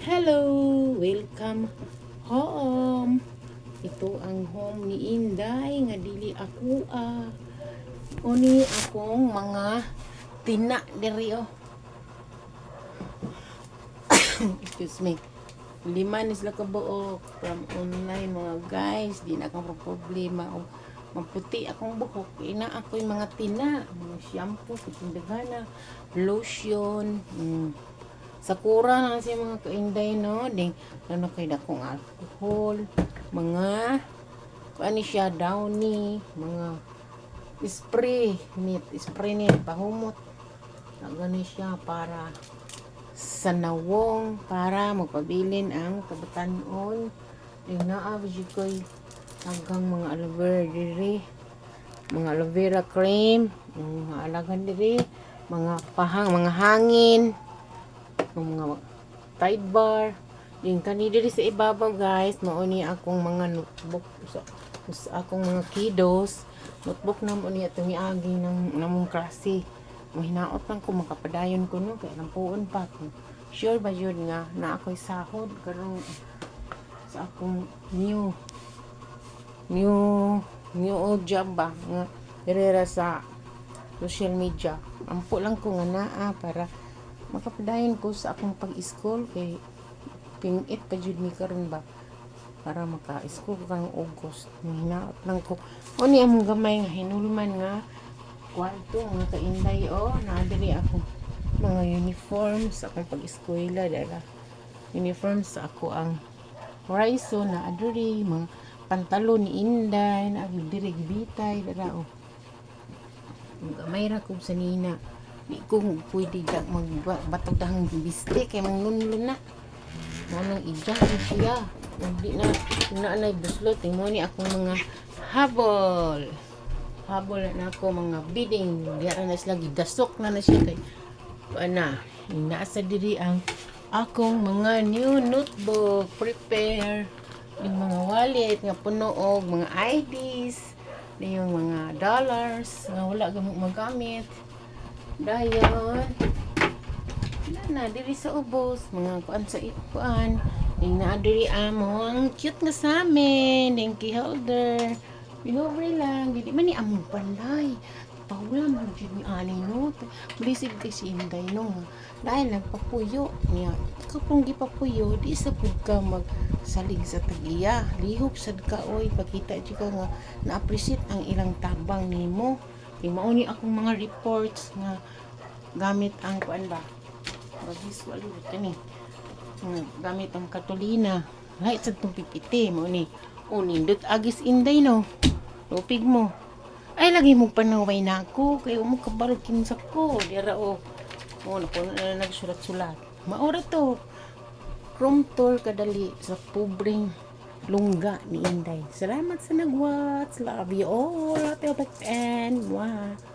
Hello! Welcome home! Ito ang home ni Inday nga dili ako Uni akong mga tina diri excuse me. 5 ni sila kabuok from online mga guys. Di na akong problema maputi akong buhok. Ina ako yung mga tina, mga shampoo, kitindagana, lotion, sakura na siya mga kainday no. Ding ano kay dakong alcohol, mga ano siya downy, mga spray ni pahumot. Gani siya para sa nawong para magpabilin ang kabatanon. Ding naa koy hanggang mga aloe vera diri, mga aloe vera cream, mga alagan diri, mga mga hangin, mga Tide bar. Din kani diri sa ibabaw guys, mao ni akong mga notebook sa akong mga kiddos. Notebook na mo ni atong iagi ng namong klase. Mahinaot lang ko makapadayon ko no kay lampuon pa ko. Sure ba yun nga na ako'y sahod karong sa akong new job ba nga direra sa social media. Ampo lang ko nga naa para makapadayon ko sa akong pag-school kay pingit pa jud mi karon ba para maka-school ko kang August. Hinaot lang ko. O ni among gamay nga hinulman nga kwarto nga kainday naadiri ako mga uniform sa akong pag-eskwela dala. Uniform sa ako ang horizon na adiri mga pantalon ni Inday na diri gibitay dala gamay ra ko sa nina. Di ko pwede magbatog dahang bistik kay manglunlun na. Manang ija siya. Hindi na buslot mo ni akong mga habol na ako mga bidding diya na sila gidasok na siya kay nasa diri ang akong mga new notebook prepare yung mga wallet nga puno og mga IDs yung mga dollars nga wala gamit magamit dayon na diri sa ubos mga kuan sa ikuan ding na diri among cute nga sa amin ding key holder binobre lang dili man ni among panday paulam man jud ni ani no blisid kay si Inday no dahil nagpapuyo niya kapong gipapuyo di sa pud ka magsalig sa tagiya lihok sad ka oy pakita jud ka nga na-appreciate ang ilang tabang nimo kay mao ni akong mga reports nga gamit ang kuan ba visual kani gamit ang Katolina hay sad tong pipiti mo ni unindot agis Inday no tupig mo ay lagi mong panaway na ako kay mo kabarog kinsa ko dira napuno na nagsulat-sulat maura to room tour kadali sa pobreng lungga ni Inday. Salamat sa nag-watch. Love you all. Till the end. Wow.